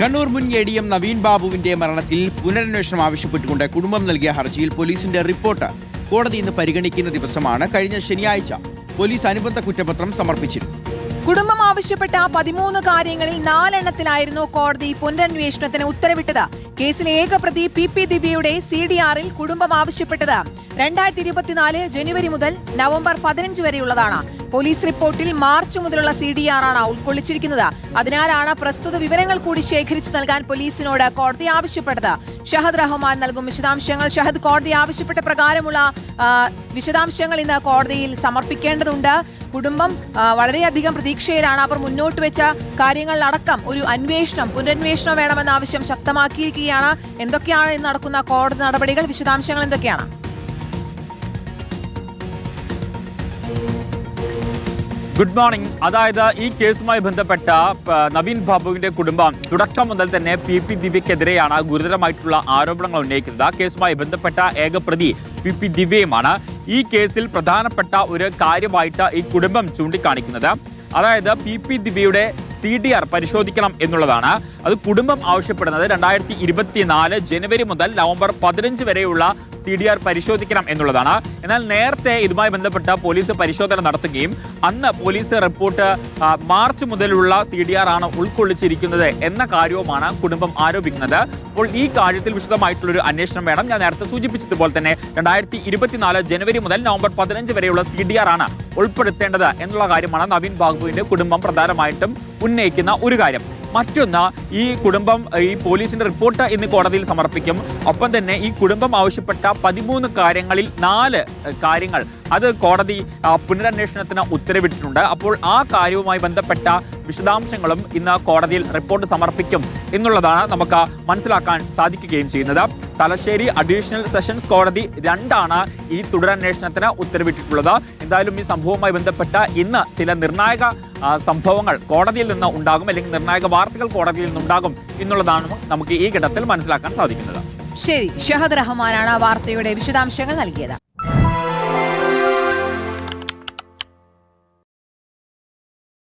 കണ്ണൂർ മുൻ ADM നവീൻ ബാബുവിന്റെ മരണത്തിൽ പുനരന്വേഷണം ആവശ്യപ്പെട്ടുകൊണ്ട് കുടുംബം നൽകിയ ഹർജിയിൽ പോലീസിന്റെ റിപ്പോർട്ട് കോടതി ഇന്ന് പരിഗണിക്കുന്ന ദിവസമാണ്. കഴിഞ്ഞ ശനിയാഴ്ച പോലീസ് അനുബന്ധ കുറ്റപത്രം സമർപ്പിച്ചിരുന്നു. കുടുംബം ആവശ്യപ്പെട്ട 13 കാര്യങ്ങളിൽ 4 എണ്ണത്തിലായിരുന്നു കോടതി പുനരന്വേഷണത്തിന് ഉത്തരവിട്ടത്. കേസിലെ ഏക പ്രതി PP ദിവ്യയുടെ CDRൽ കുടുംബം ആവശ്യപ്പെട്ടത് 2024 ജനുവരി മുതൽ നവംബർ 15 വരെയുള്ളതാണ്. പോലീസ് റിപ്പോർട്ടിൽ മാർച്ച് മുതലുള്ള CDR ആണ് ഉൾക്കൊള്ളിച്ചിരിക്കുന്നത്. അതിനാലാണ് പ്രസ്തുത വിവരങ്ങൾ കൂടി ശേഖരിച്ചു നൽകാൻ പോലീസിനോട് കോടതി ആവശ്യപ്പെട്ടത്. ഷഹദ് റഹ്മാൻ നൽകും വിശദാംശങ്ങൾ. ഷഹദ്, കോടതി ആവശ്യപ്പെട്ട പ്രകാരമുള്ള വിശദാംശങ്ങൾ ഇന്ന് കോടതിയിൽ സമർപ്പിക്കേണ്ടതുണ്ട്. കുടുംബം വളരെയധികം പ്രതീക്ഷയിലാണ്. അവർ മുന്നോട്ട് വെച്ച കാര്യങ്ങളിലടക്കം ഒരു പുനരന്വേഷണം വേണമെന്ന ആവശ്യം ശക്തമാക്കിയിരിക്കുകയാണ്. എന്തൊക്കെയാണ് ഇന്ന് നടക്കുന്ന കോടതി നടപടികൾ? വിശദാംശങ്ങൾ എന്തൊക്കെയാണ്? Good morning. അതായത് ഈ കേസുമായി ബന്ധപ്പെട്ട നവീൻ ബാബുവിന്റെ കുടുംബം തുടക്കം മുതൽ തന്നെ PP ദിവ്യക്കെതിരെയാണ് ഗുരുതരമായിട്ടുള്ള ആരോപണങ്ങൾ ഉന്നയിക്കുന്നത്. കേസുമായി ബന്ധപ്പെട്ട ഏക പ്രതി PP ദിവ്യയുമാണ്. ഈ കേസിൽ പ്രധാനപ്പെട്ട ഒരു കാര്യമായിട്ട് ഈ കുടുംബം ചൂണ്ടിക്കാണിക്കുന്നത് അതായത് PP ദിവ്യയുടെ CDR പരിശോധിക്കണം എന്നുള്ളതാണ്. അത് കുടുംബം ആവശ്യപ്പെടുന്നത് 2024 ജനുവരി മുതൽ നവംബർ 15 വരെയുള്ള CDR പരിശോധിക്കണം എന്നുള്ളതാണ്. എന്നാൽ നേരത്തെ ഇതുമായി ബന്ധപ്പെട്ട പോലീസ് പരിശോധന നടത്തുകയും അന്ന് പോലീസ് റിപ്പോർട്ട് മാർച്ച് മുതലുള്ള CDR ആണ് ഉൾക്കൊള്ളിച്ചിരിക്കുന്നത് എന്ന കാര്യവുമാണ് കുടുംബം ആരോപിക്കുന്നത്. അപ്പോൾ ഈ കാര്യത്തിൽ വിശദമായിട്ടുള്ളൊരു അന്വേഷണം വേണം. ഞാൻ നേരത്തെ സൂചിപ്പിച്ചതുപോലെ തന്നെ 2024 ജനുവരി മുതൽ നവംബർ 15 വരെയുള്ള CDR ആണ് ഉൾപ്പെടുത്തേണ്ടത് എന്നുള്ള കാര്യമാണ് നവീൻ ബാബുവിന്റെ കുടുംബം പ്രധാനമായിട്ടും ഉന്നയിക്കുന്ന ഒരു കാര്യം. മറ്റൊന്ന്, ഈ കുടുംബം ഈ പോലീസിന്റെ റിപ്പോർട്ട് ഇന്ന് കോടതിയിൽ സമർപ്പിക്കും. ഒപ്പം തന്നെ ഈ കുടുംബം ആവശ്യപ്പെട്ട 13 കാര്യങ്ങളിൽ 4 കാര്യങ്ങൾ അത് കോടതി പുനരന്വേഷണത്തിന് ഉത്തരവിട്ടിട്ടുണ്ട്. അപ്പോൾ ആ കാര്യവുമായി ബന്ധപ്പെട്ട വിശദാംശങ്ങളും ഇന്ന് കോടതിയിൽ റിപ്പോർട്ട് സമർപ്പിക്കും എന്നുള്ളതാണ് നമുക്ക് മനസ്സിലാക്കാൻ സാധിക്കുകയും ചെയ്യുന്നത്. തലശ്ശേരി അഡീഷണൽ സെഷൻസ് കോടതി 2 ഈ തുടരന്വേഷണത്തിന് ഉത്തരവിട്ടിട്ടുള്ളത്. എന്തായാലും ഈ സംഭവവുമായി ബന്ധപ്പെട്ട ഇന്ന് ചില നിർണായക സംഭവങ്ങൾ കോടതിയിൽ നിന്ന് ഉണ്ടാകും, അല്ലെങ്കിൽ നിർണായക വാർത്തകൾ കോടതിയിൽ നിന്നുണ്ടാകും എന്നുള്ളതാണ് നമുക്ക് ഈ ഘട്ടത്തിൽ മനസ്സിലാക്കാൻ സാധിക്കുന്നത്. ശരി, ഷഹദ് റഹ്മാനാണ് വാർത്തയുടെ വിശദാംശങ്ങൾ നൽകിയത്.